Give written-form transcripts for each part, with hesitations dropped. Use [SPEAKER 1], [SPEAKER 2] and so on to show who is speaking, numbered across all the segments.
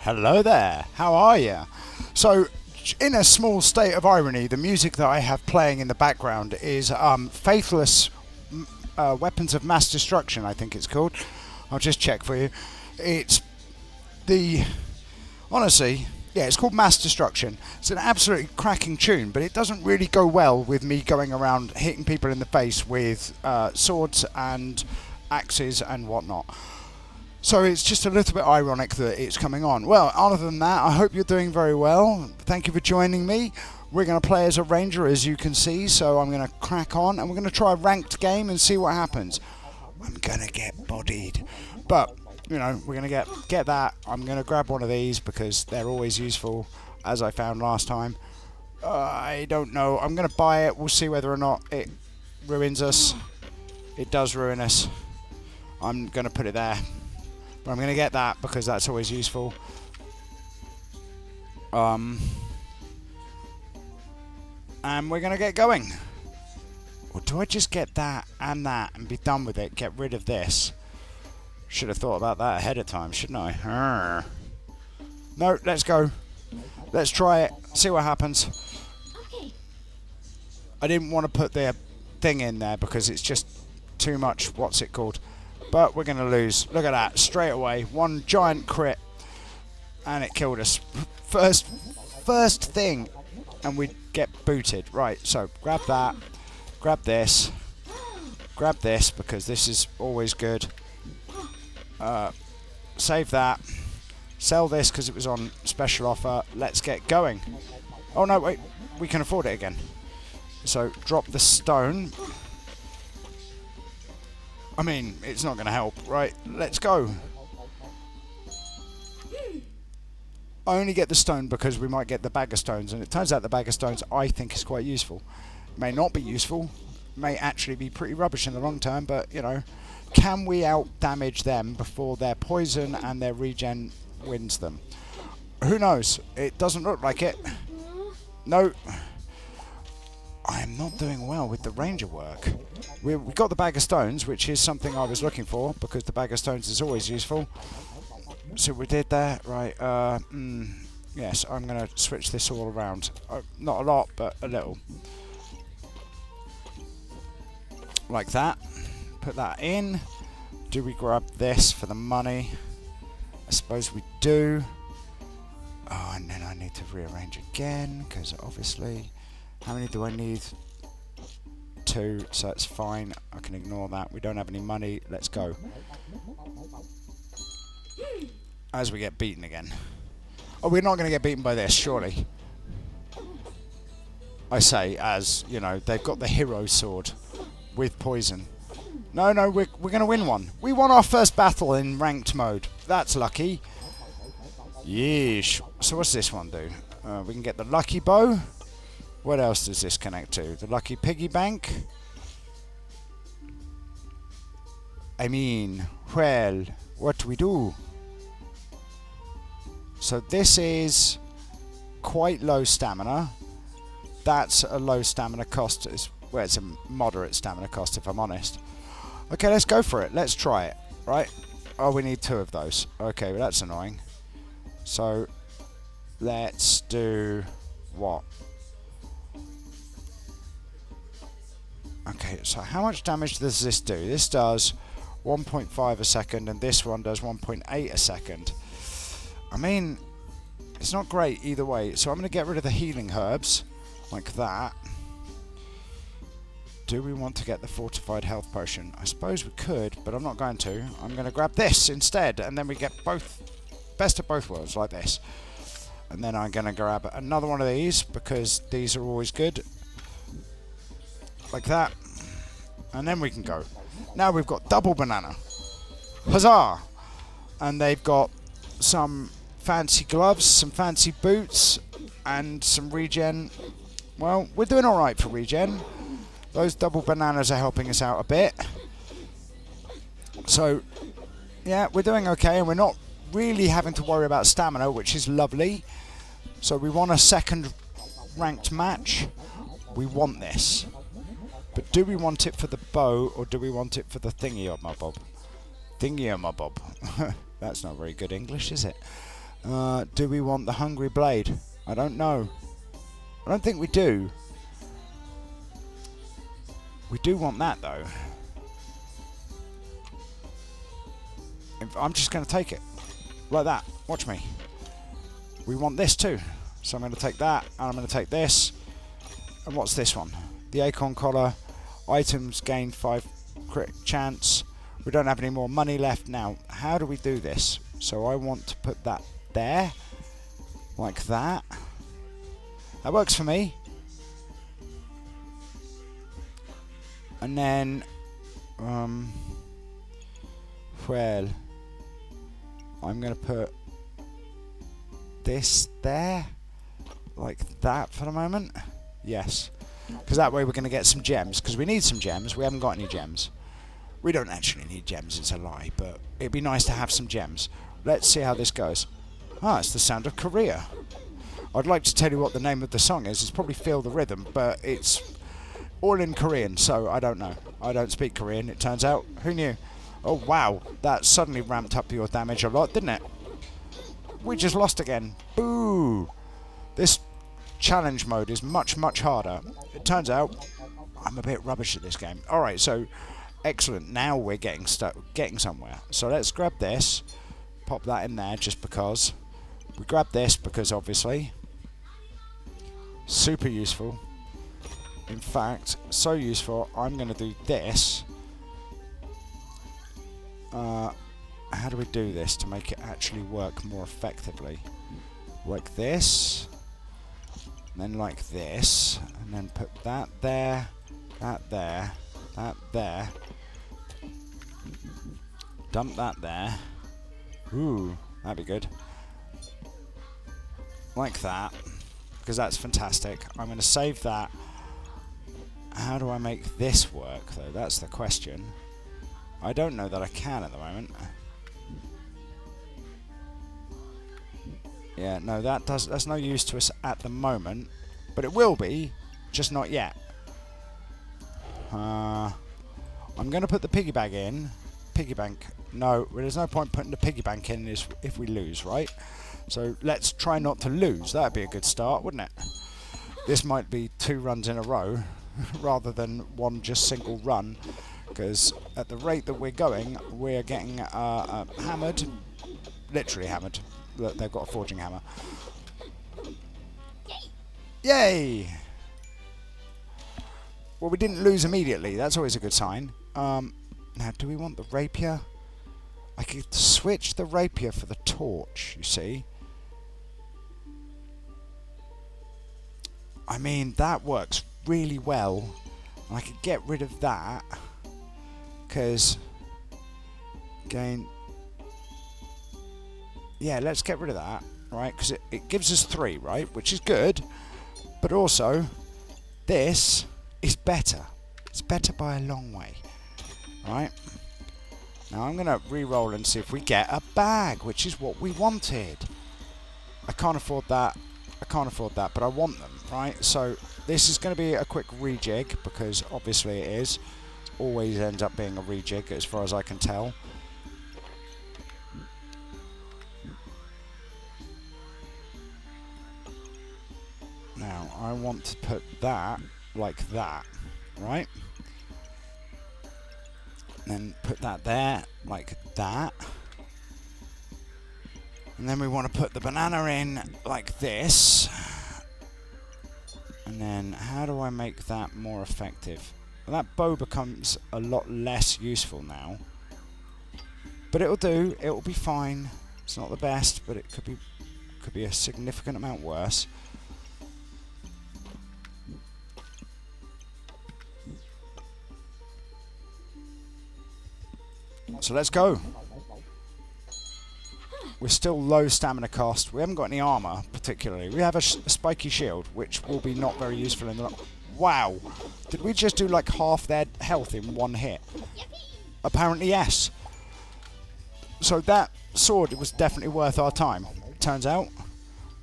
[SPEAKER 1] Hello there, how are you? So, in a small state of irony, the music that I have playing in the background is Faithless Weapons of Mass Destruction, I think it's called. I'll just check for you. It's the... Honestly, yeah, it's called Mass Destruction. It's an absolutely cracking tune, but it doesn't really go well with me going around hitting people in the face with swords and axes and whatnot. So it's just a little bit ironic that it's coming on. Well, other than that, I hope you're doing very well. Thank you for joining me. We're going to play as a ranger, as you can see, so I'm going to crack on, and we're going to try a ranked game and see what happens. I'm going to get bodied. But, you know, we're going to get that. I'm going to grab one of these because they're always useful, as I found last time. I don't know. I'm going to buy it. We'll see whether or not it ruins us. It does ruin us. I'm going to put it there. But I'm going to get that because that's always useful. And we're going to get going. Or do I just get that and be done with it? Get rid of this. Should have thought about that ahead of time, shouldn't I? Arr. No, let's go. Let's try it. See what happens. Okay. I didn't want to put the thing in there because it's just too much. What's it called? But we're going to lose. Look at that. Straight away. One giant crit. And it killed us. First thing. And we get booted. Right, so grab that. Grab this. Grab this because this is always good. Save that. Sell this because it was on special offer. Let's get going. Oh no, wait. We can afford it again. So drop the stone. I mean, it's not going to help, right? Let's go. I only get the stone because we might get the bag of stones, and it turns out the bag of stones I think is quite useful. May not be useful, may actually be pretty rubbish in the long term, but, you know, can we out-damage them before their poison and their regen wins them? Who knows? It doesn't look like it. No. I am not doing well with the ranger work. We got the bag of stones, which is something I was looking for, because the bag of stones is always useful. So we did that, right, yes, I'm going to switch this all around. Not a lot, but a little. Like that. Put that in. Do we grab this for the money? I suppose we do. Oh, and then I need to rearrange again, because obviously... How many do I need? 2, so it's fine. I can ignore that. We don't have any money. Let's go. As we get beaten again. Oh, we're not going to get beaten by this, surely. I say, as, you know, they've got the hero sword with poison. No, we're going to win one. We won our first battle in ranked mode. That's lucky. Yeesh. So what's this one do? We can get the lucky bow. What else does this connect to? The lucky piggy bank? I mean, well, what do we do? So this is quite low stamina. That's a low stamina cost. Well, it's a moderate stamina cost, if I'm honest. Okay, let's go for it. Let's try it, right? Oh, we need 2 of those. Okay, well, that's annoying. So, let's do what? Okay, so how much damage does this do? This does 1.5 a second, and this one does 1.8 a second. I mean, it's not great either way, so I'm going to get rid of the healing herbs, like that. Do we want to get the fortified health potion? I suppose we could, but I'm not going to. I'm going to grab this instead, and then we get best of both worlds, like this. And then I'm going to grab another one of these, because these are always good. Like that, and then we can go. Now we've got double banana. Huzzah! And they've got some fancy gloves, some fancy boots, and some regen. Well, we're doing alright for regen. Those double bananas are helping us out a bit. So, yeah, we're doing okay, and we're not really having to worry about stamina, which is lovely. So we want a second ranked match. We want this. But do we want it for the bow, or do we want it for the thingy-o-my-bob? Thingy-o-my-bob. That's not very good English, is it? Do we want the Hungry Blade? I don't know. I don't think we do. We do want that though. I'm just going to take it. Like that. Watch me. We want this too. So I'm going to take that, and I'm going to take this. And what's this one? The Acorn Collar. Items gain 5 crit chance. We don't have any more money left. Now, how do we do this? So I want to put that there. Like that. That works for me. And then, well, I'm going to put this there, like that for the moment. Yes, because that way we're going to get some gems, because we need some gems. We haven't got any gems. We don't actually need gems, it's a lie, but it'd be nice to have some gems. Let's see how this goes. Ah, it's the sound of Korea. I'd like to tell you what the name of the song is. It's probably Feel the Rhythm, but it's all in Korean, so I don't know. I don't speak Korean, it turns out. Who knew? Oh, wow. That suddenly ramped up your damage a lot, didn't it? We just lost again. Boo! This challenge mode is much, much harder. It turns out I'm a bit rubbish at this game. Alright, so excellent. Now we're getting somewhere. So let's grab this. Pop that in there just because. We grab this because obviously. Super useful. In fact, so useful, I'm going to do this. How do we do this to make it actually work more effectively? Like this. And then like this. And then put that there. That there. That there. Dump that there. Ooh, that'd be good. Like that. Because that's fantastic. I'm going to save that. How do I make this work, though? That's the question. I don't know that I can at the moment. Yeah, no, that's no use to us at the moment. But it will be, just not yet. I'm going to put the piggy bank in. Piggy bank. No, there's no point putting the piggy bank in if we lose, right? So let's try not to lose. That'd be a good start, wouldn't it? This might be 2 runs in a row rather than one just single run. Because at the rate that we're going, we're getting hammered. Literally hammered. Look, they've got a forging hammer. Yay! Well, we didn't lose immediately. That's always a good sign. Now, do we want the rapier? I could switch the rapier for the torch, you see. I mean, that works really well. And I could get rid of that. Because, again, yeah, let's get rid of that, right? Because it gives us 3, right? Which is good. But also, this is better. It's better by a long way, right? Now I'm going to re-roll and see if we get a bag, which is what we wanted. I can't afford that. I can't afford that, but I want them, right? So this is going to be a quick rejig, because obviously it is. It always ends up being a rejig, as far as I can tell. Now, I want to put that like that, right? And then put that there, like that. And then we want to put the banana in like this. And then, how do I make that more effective? Well, that bow becomes a lot less useful now. But it'll do, it'll be fine. It's not the best, but it could be a significant amount worse. So let's go. We're still low stamina cost. We haven't got any armor, particularly. We have a spiky shield, which will be not very useful in the... Wow! Did we just do like half their health in one hit? Apparently, yes. So that sword was definitely worth our time. Turns out,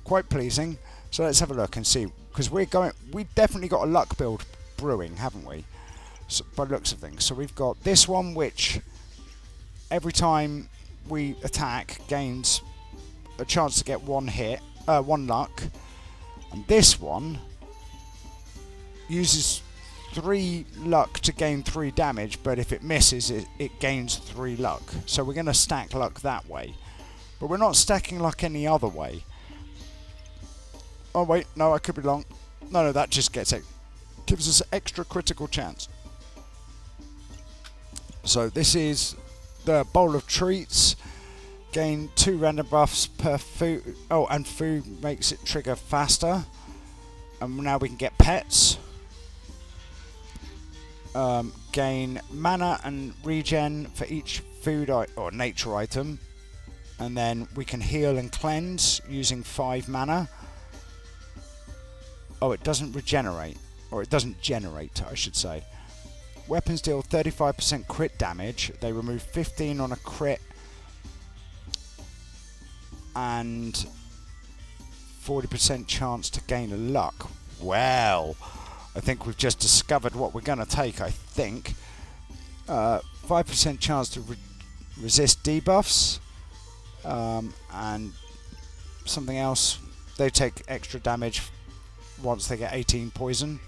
[SPEAKER 1] quite pleasing. So let's have a look and see, because we've definitely got a luck build brewing, haven't we? So, by the looks of things. So we've got this one, which every time we attack gains a chance to get one hit, one luck, and this one uses 3 luck to gain 3 damage, but if it misses, it gains 3 luck. So we're going to stack luck that way, but we're not stacking luck any other way. Oh wait, no, I could be wrong. No, that just gives us extra critical chance. So this is the bowl of treats. Gain 2 random buffs per food. Oh, and food makes it trigger faster. And now we can get pets. Gain mana and regen for each food or nature item. And then we can heal and cleanse using 5 mana. Oh, it doesn't regenerate. Or it doesn't generate, I should say. Weapons deal 35% crit damage. They remove 15 on a crit. And 40% chance to gain a luck. Well, I think we've just discovered what we're going to take, I think. 5% chance to resist debuffs. And something else. They take extra damage once they get 18 poison.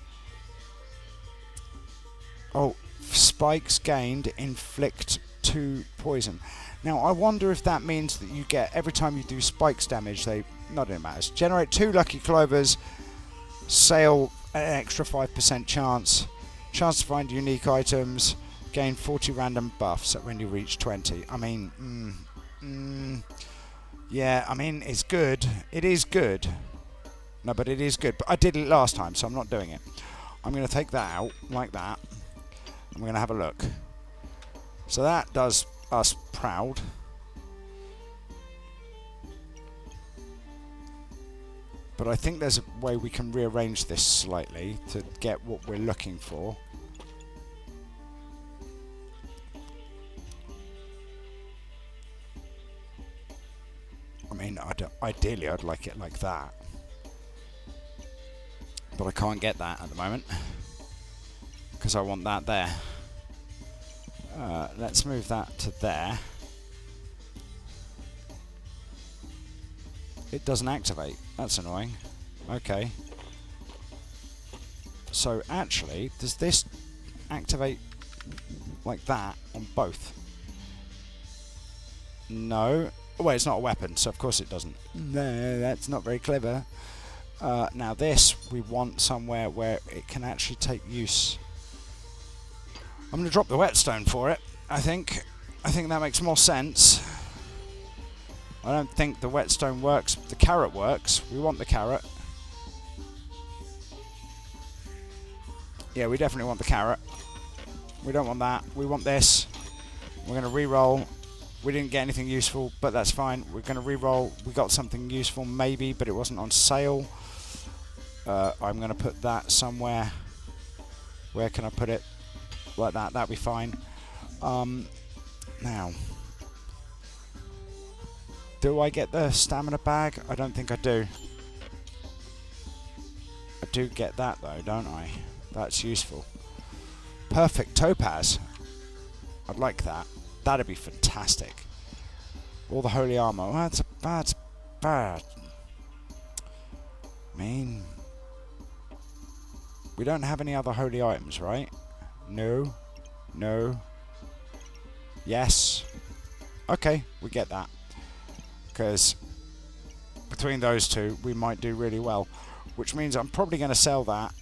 [SPEAKER 1] Oh, spikes gained inflict 2 poison. Now, I wonder if that means that you get, every time you do spikes damage, not in matters. Generate 2 lucky clovers, sail an extra 5% chance to find unique items, gain 40 random buffs when you reach 20. I mean, yeah, I mean, it's good. It is good. No, but it is good. But I did it last time, so I'm not doing it. I'm going to take that out, like that. And we're going to have a look. So that does us proud. But I think there's a way we can rearrange this slightly to get what we're looking for. I mean, ideally I'd like it like that. But I can't get that at the moment. Because I want that there. Let's move that to there. It doesn't activate. That's annoying. Okay. So actually, does this activate like that on both? No. Well, it's not a weapon, so of course it doesn't. No, that's not very clever. Now this, we want somewhere where it can actually take use. I'm going to drop the whetstone for it, I think. I think that makes more sense. I don't think the whetstone works. The carrot works. We want the carrot. Yeah, we definitely want the carrot. We don't want that. We want this. We're going to re-roll. We didn't get anything useful, but that's fine. We're going to re-roll. We got something useful, maybe, but it wasn't on sale. I'm going to put that somewhere. Where can I put it? Like that. That'll be fine. Now, do I get the stamina bag? I don't think I do. I do get that though, don't I? That's useful. Perfect topaz. I'd like that. That'd be fantastic. All the holy armor. Well, that's bad. I mean, we don't have any other holy items, right? No. No. Yes. Okay, we get that. Because between those two, we might do really well. Which means I'm probably going to sell that.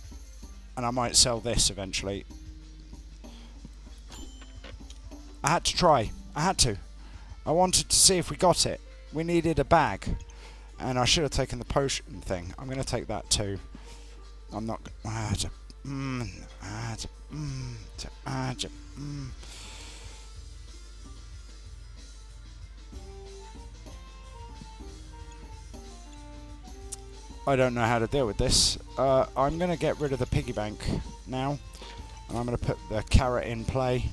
[SPEAKER 1] And I might sell this eventually. I had to try. I had to. I wanted to see if we got it. We needed a bag. And I should have taken the potion thing. I'm going to take that too. I'm not... I don't know how to deal with this. I'm going to get rid of the piggy bank now. And I'm going to put the carrot in play.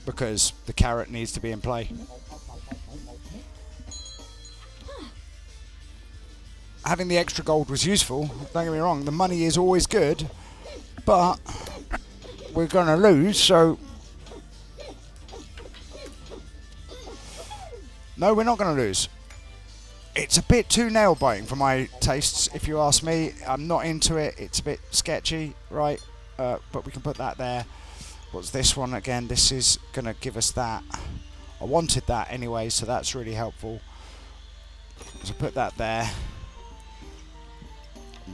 [SPEAKER 1] Because the carrot needs to be in play. Having the extra gold was useful, don't get me wrong, the money is always good, but we're going to lose, so No, we're not going to lose. It's a bit too nail-biting for my tastes, if you ask me. I'm not into it. It's a bit sketchy, right? But we can put that there. What's this one again? This is going to give us that. I wanted that anyway, so that's really helpful. So put that there.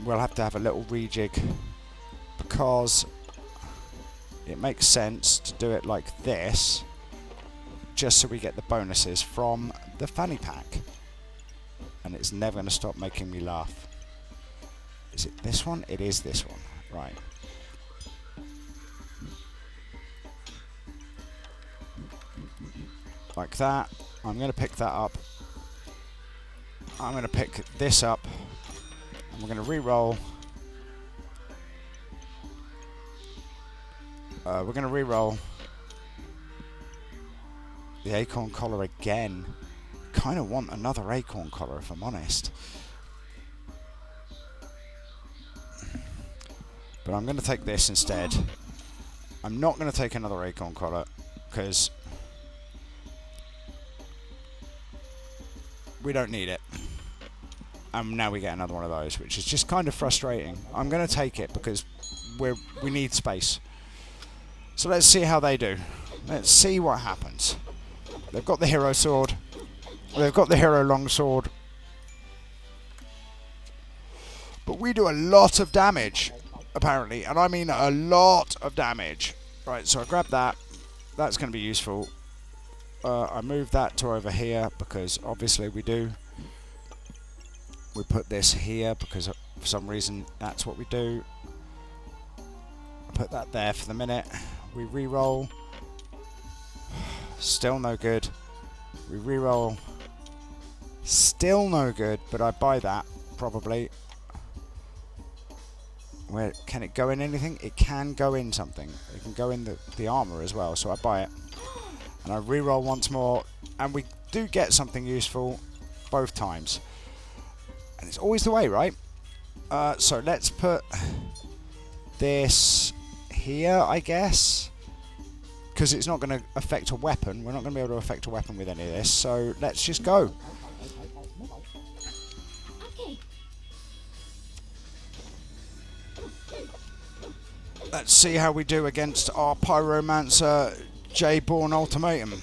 [SPEAKER 1] We'll have to have a little rejig because it makes sense to do it like this, just so we get the bonuses from the fanny pack. And it's never going to stop making me laugh. Is it this one? It is this one. Right. Like that. I'm going to pick that up. I'm going to pick this up. And we're going to re-roll. We're going to re-roll the acorn collar again. Kind of want another acorn collar, if I'm honest. But I'm going to take this instead. I'm not going to take another acorn collar because we don't need it. And now we get another one of those, which is just kind of frustrating. I'm going to take it because we need space. So let's see how they do. Let's see what happens. They've got the hero sword. They've got the hero longsword. But we do a lot of damage, apparently. And I mean a lot of damage. Right, so I grab that. That's going to be useful. I move that to over here because obviously we do. We put this here because for some reason that's what we do. Put that there for the minute. We re-roll. Still no good. We re-roll. Still no good, but I buy that probably. Where can it go in anything? It can go in something. It can go in the armor as well, so I buy it. And I re-roll once more, and we do get something useful both times. And it's always the way, right? So let's put this here, I guess. Because it's not going to affect a weapon. We're not going to be able to affect a weapon with any of this. So let's just go. Let's see how we do against our Pyromancer J-Born Ultimatum.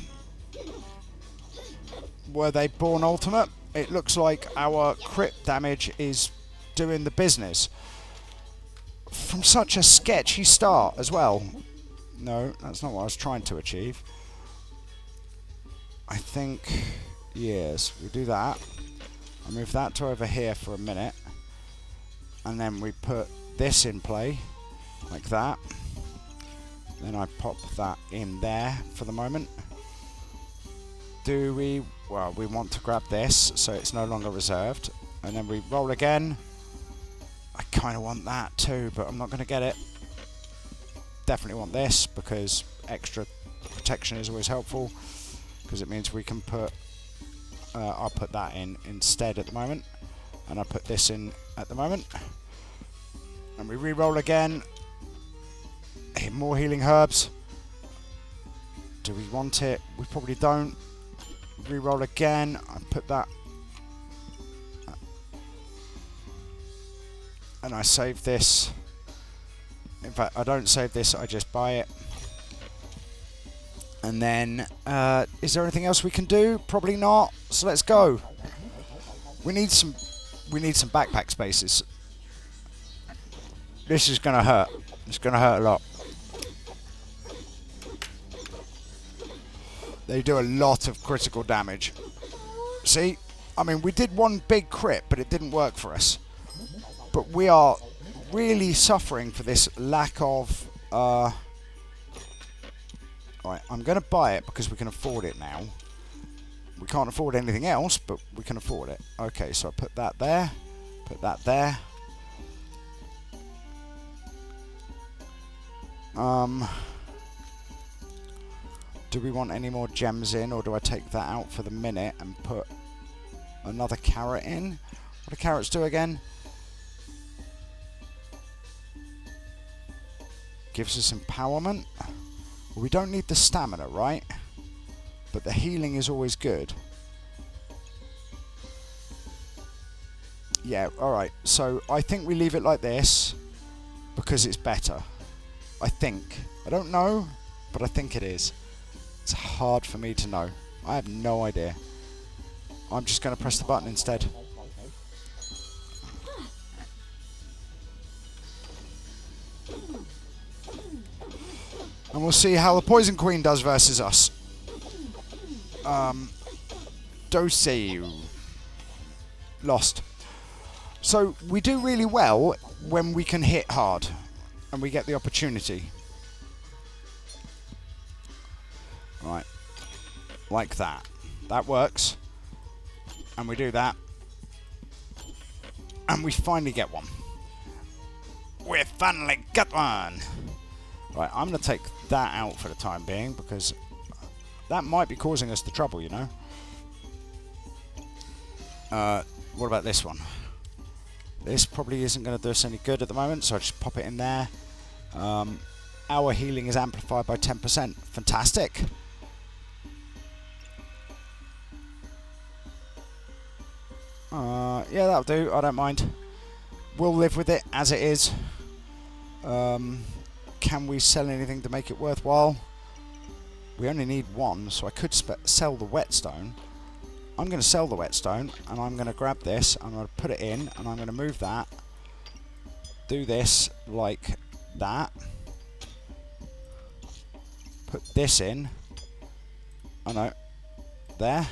[SPEAKER 1] Were they born ultimate? It looks like our crit damage is doing the business. From such a sketchy start as well. No, that's not what I was trying to achieve. I think, yes, we do that. I move that to over here for a minute. And then we put this in play, like that. Then I pop that in there for the moment. Do we, well, we want to grab this, so it's no longer reserved. And then we roll again. I kind of want that too, but I'm not going to get it. Definitely want this, because extra protection is always helpful. Because it means we can put, I'll put that in instead at the moment. And I'll put this in at the moment. And we re-roll again. More healing herbs. Do we want it? We probably don't. Re-roll again. I put that. And I save this. In fact, I don't save this, I just buy it. And then, is there anything else we can do? Probably not. So let's go. We need some backpack spaces. This is gonna hurt. It's gonna hurt a lot. They do a lot of critical damage. See? I mean, we did one big crit, but it didn't work for us. But we are really suffering for this lack of... Right, I'm going to buy it because we can afford it now. We can't afford anything else, but we can afford it. Okay, so I put that there. Put that there. Do we want any more gems in, or do I take that out for the minute and put another carrot in? What do carrots do again? Gives us empowerment. Well, we don't need the stamina, right? But the healing is always good. Yeah, alright. So I think we leave it like this because it's better. I think. I don't know, but I think it is. It's hard for me to know. I have no idea. I'm just going to press the button instead. And we'll see how the Poison Queen does versus us. Doseu. Lost. So we do really well when we can hit hard and we get the opportunity. Right. Like that. That works. And we do that. And we finally get one. We finally got one. Right, I'm going to take that out for the time being because that might be causing us the trouble, you know. What about this one? This probably isn't going to do us any good at the moment, so I just pop it in there. Our healing is amplified by 10%. Fantastic. Yeah, that'll do. I don't mind. We'll live with it as it is. Can we sell anything to make it worthwhile? We only need one, so I could sell the whetstone. I'm going to sell the whetstone, and I'm going to grab this, I'm going to put it in, and I'm going to move that. Do this like that. Put this in. Oh no. There.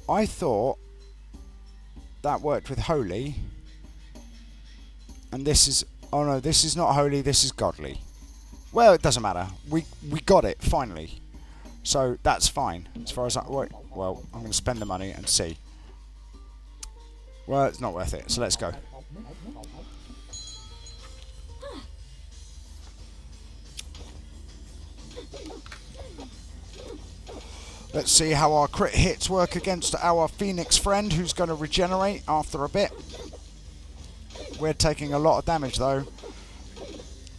[SPEAKER 1] I thought that worked with holy. And this is... Oh no, this is not holy, this is godly. Well, it doesn't matter. We got it, finally. So, that's fine. As far as I... Wait, well, I'm going to spend the money and see. Well, it's not worth it, so let's go. Let's see how our crit hits work against our Phoenix friend, who's going to regenerate after a bit. We're taking a lot of damage, though.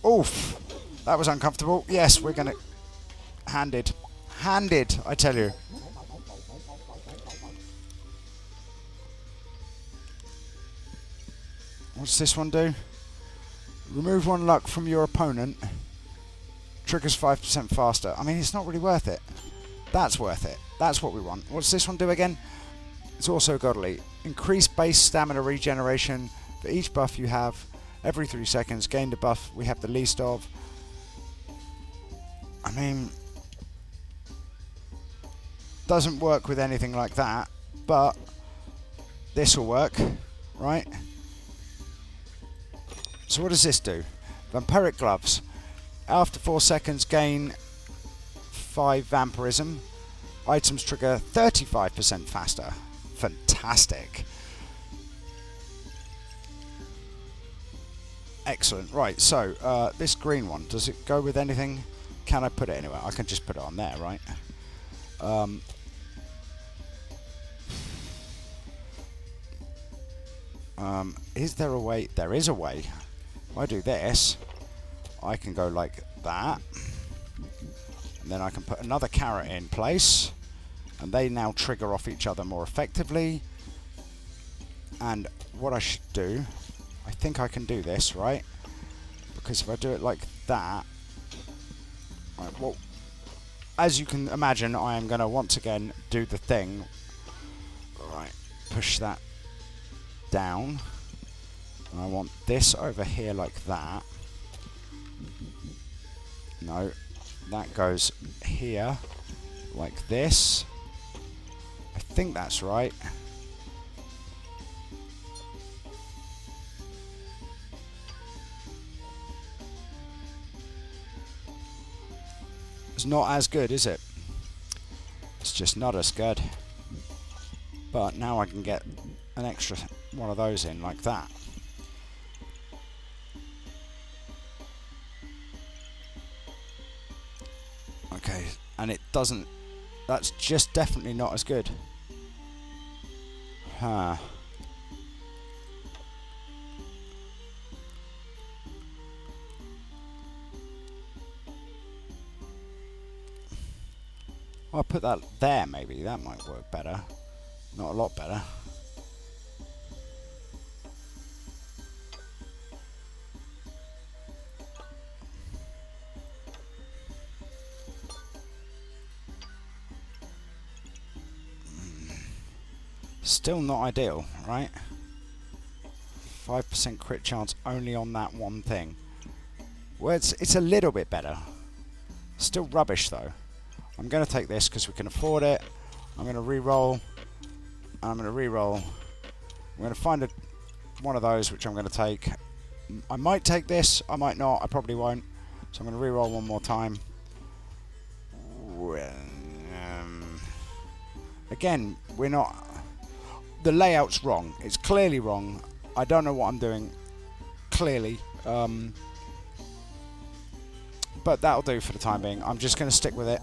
[SPEAKER 1] Oof. That was uncomfortable. Yes, we're going to... Handed. Handed, I tell you. What's this one do? Remove one luck from your opponent. Triggers 5% faster. I mean, it's not really worth it. That's worth it. That's what we want. What's this one do again? It's also godly. Increase base stamina regeneration for each buff you have. Every 3 seconds, gain the buff we have the least of. I mean... Doesn't work with anything like that, but this will work, right? So what does this do? Vampiric gloves. After 4 seconds, gain 5 vampirism. Items trigger 35% faster. Fantastic. Excellent. Right, so this green one, does it go with anything? Can I put it anywhere? I can just put it on there, right? Is there a way? There is a way. If I do this, I can go like that. And then I can put another carrot in place. And they now trigger off each other more effectively. And what I should do, I think I can do this, right? Because if I do it like that... Right, well, as you can imagine, I am going to once again do the thing. Right, push that down. And I want this over here like that. No, that goes here like this. I think that's right. It's not as good, is it? It's just not as good. But now I can get an extra one of those in like that. Okay, and it doesn't... That's just definitely not as good. Huh. I'll put that there maybe. That might work better. Not a lot better. Still not ideal, right? 5% crit chance only on that one thing. Well, it's a little bit better. Still rubbish though. I'm going to take this because we can afford it. I'm going to re-roll. I'm going to re-roll. I'm going to find one of those which I'm going to take. I might take this. I might not. I probably won't. So I'm going to re-roll one more time. Again, we're not... The layout's wrong. It's clearly wrong. I don't know what I'm doing. Clearly. But that'll do for the time being. I'm just going to stick with it.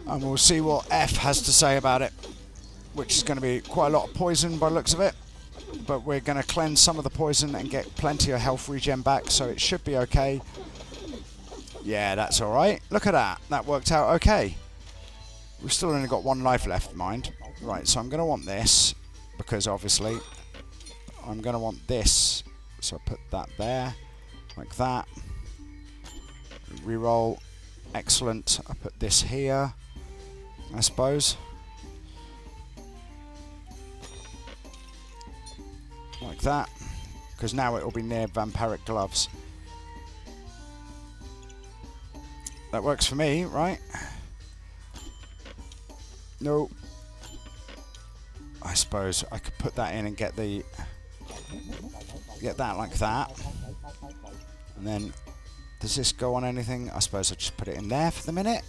[SPEAKER 1] And we'll see what F has to say about it. Which is going to be quite a lot of poison by the looks of it. But we're going to cleanse some of the poison and get plenty of health regen back. So it should be okay. Yeah, that's alright. Look at that. That worked out okay. We've still only got one life left, mind. Right, so I'm going to want this. Because obviously... I'm going to want this. So I put that there. Like that. Reroll. Excellent. I put this here. I suppose. Like that. Because now it will be near vampiric gloves. That works for me, right? No. I suppose I could put that in and get the... Get that like that. And then... Does this go on anything? I suppose I'll just put it in there for the minute.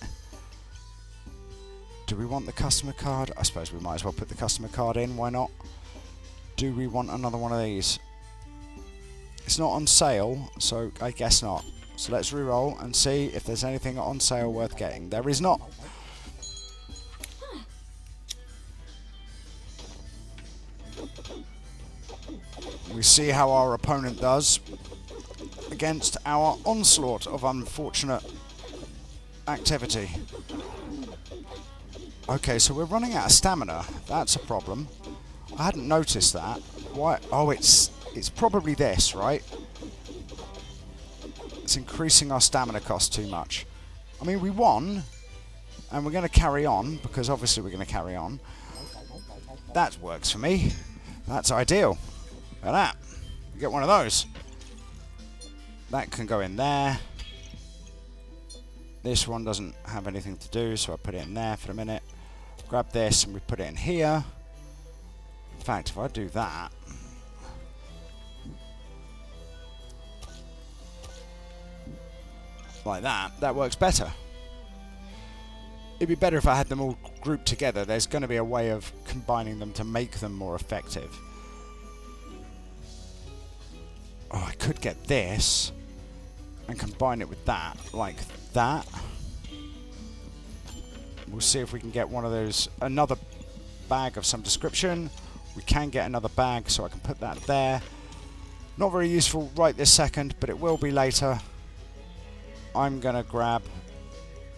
[SPEAKER 1] Do we want the customer card? I suppose we might as well put the customer card in. Why not? Do we want another one of these? It's not on sale, so I guess not. So let's re-roll and see if there's anything on sale worth getting. There is not. We see how our opponent does against our onslaught of unfortunate activity. Okay, so we're running out of stamina. That's a problem. I hadn't noticed that. Why? Oh, it's probably this, right? It's increasing our stamina cost too much. I mean, we won, and we're going to carry on, because obviously we're going to carry on. That works for me. That's ideal. Look at that. We get one of those. That can go in there. This one doesn't have anything to do, so I put it in there for a minute. Grab this, and we put it in here. In fact, if I do that... like that, that works better. It'd be better if I had them all grouped together. There's going to be a way of combining them to make them more effective. Oh, I could get this and combine it with that, like that. We'll see if we can get one of those, another bag of some description. We can get another bag, so I can put that there. Not very useful right this second, but it will be later. I'm going to grab...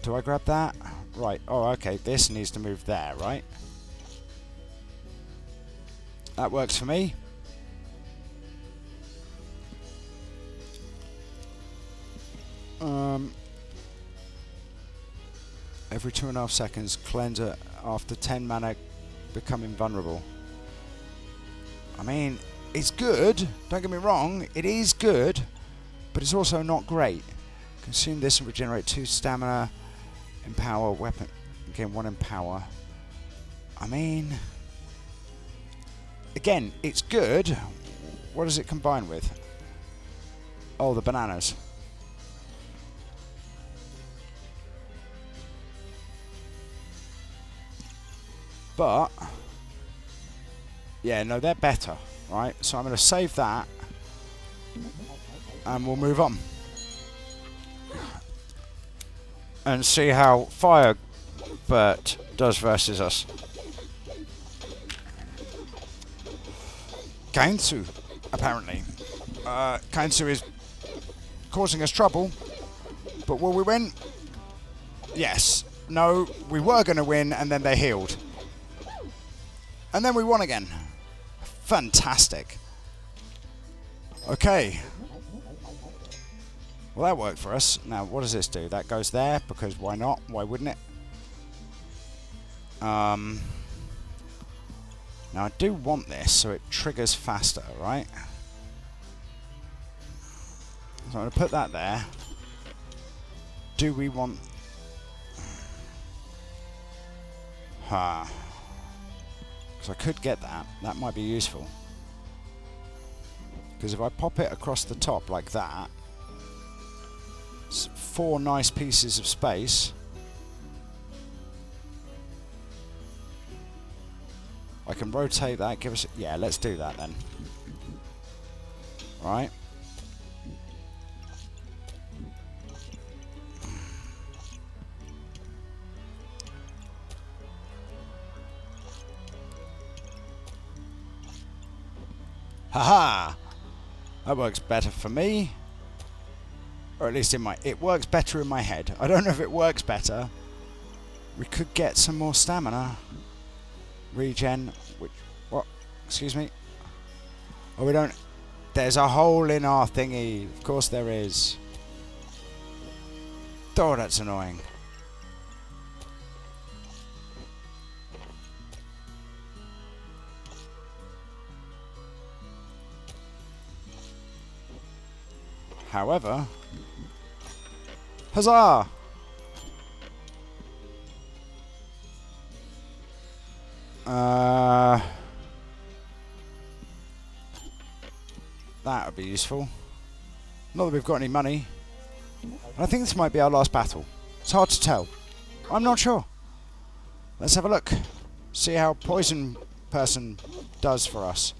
[SPEAKER 1] Do I grab that? Right. Oh, okay. This needs to move there, right? That works for me. Every 2.5 seconds, cleanser after 10 mana become invulnerable. I mean, it's good. Don't get me wrong. It is good, but it's also not great. Consume this and regenerate 2 stamina. Empower weapon. Gain 1 empower. I mean... Again, it's good. What does it combine with? Oh, the bananas. But... yeah, no, they're better. Right? So I'm going to save that. And we'll move on. And see how Firebird does versus us. Kainsu, apparently. Kainsu is causing us trouble. But will we win? Yes. No, we were going to win and then they healed. And then we won again. Fantastic. Okay. Well, that worked for us. Now, what does this do? That goes there, because why not? Why wouldn't it? Now, I do want this, so it triggers faster, right? So I'm going to put that there. Do we want... Because I could get that. That might be useful. Because if I pop it across the top like that, it's 4 nice pieces of space. I can rotate that, give us... Yeah, let's do that then. Right. Haha! That works better for me. Or at least in my... It works better in my head. I don't know if it works better. We could get some more stamina. Regen. Which... What? Excuse me? Oh, we don't... There's a hole in our thingy. Of course there is. Oh, that's annoying. However... Huzzah! That would be useful. Not that we've got any money. I think this might be our last battle. It's hard to tell. I'm not sure. Let's have a look. See how Poison Person does for us.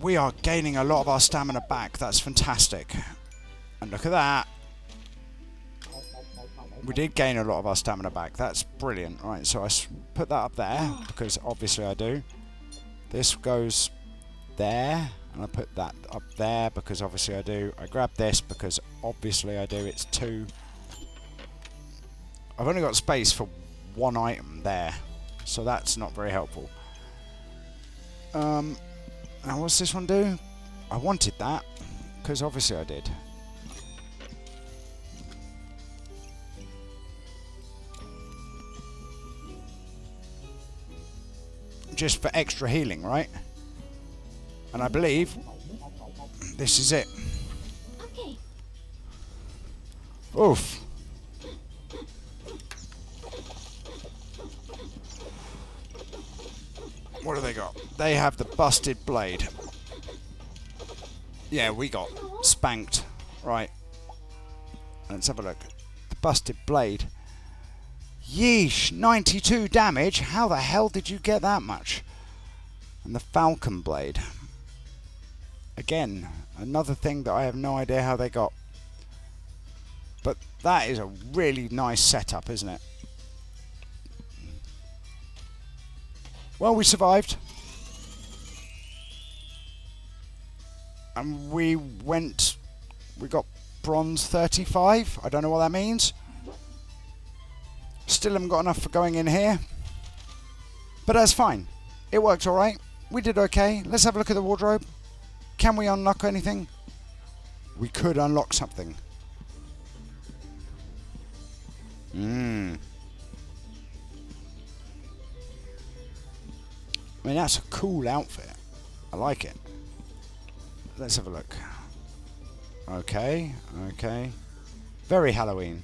[SPEAKER 1] We are gaining a lot of our stamina back. That's fantastic. And look at that. We did gain a lot of our stamina back. That's brilliant. Right, so I put that up there, because obviously I do. This goes there, and I put that up there, because obviously I do. I grab this, because obviously I do. It's 2. I've only got space for 1 item there, so that's not very helpful. Now what's this one do? I wanted that, because obviously I did. Just for extra healing, right? And I believe this is it.
[SPEAKER 2] Okay.
[SPEAKER 1] Oof. What do they got? They have the busted blade. Yeah, we got spanked. Right. Let's have a look. The busted blade. Yeesh, 92 damage. How the hell did you get that much? And the falcon blade. Again, another thing that I have no idea how they got. But that is a really nice setup, isn't it? Well, we survived. And we got bronze 35. I don't know what that means. Still haven't got enough for going in here. But that's fine. It worked alright. We did okay. Let's have a look at the wardrobe. Can we unlock anything? We could unlock something. I mean, that's a cool outfit. I like it. Let's have a look. Okay, okay. Very Halloween.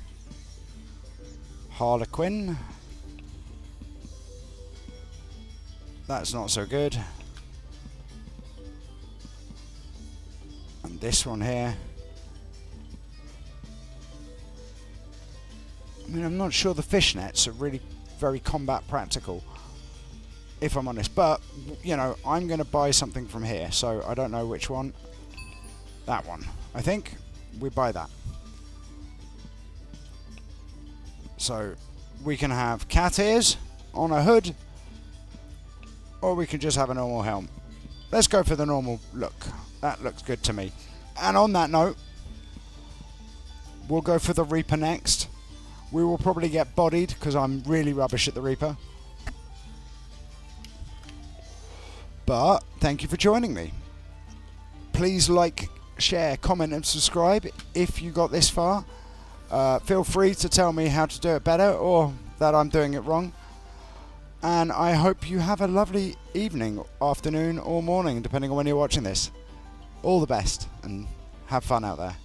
[SPEAKER 1] Harlequin. That's not so good. And this one here. I mean, I'm not sure the fishnets are really very combat practical, if I'm honest. But, you know, I'm going to buy something from here. So, I don't know which one. That one. I think we buy that. So, we can have cat ears on a hood. Or we can just have a normal helmet. Let's go for the normal look. That looks good to me. And on that note, we'll go for the Reaper next. We will probably get bodied because I'm really rubbish at the Reaper. But thank you for joining me. Please like, share, comment and subscribe if you got this far. Feel free to tell me how to do it better or that I'm doing it wrong. And I hope you have a lovely evening, afternoon or morning, depending on when you're watching this. All the best and have fun out there.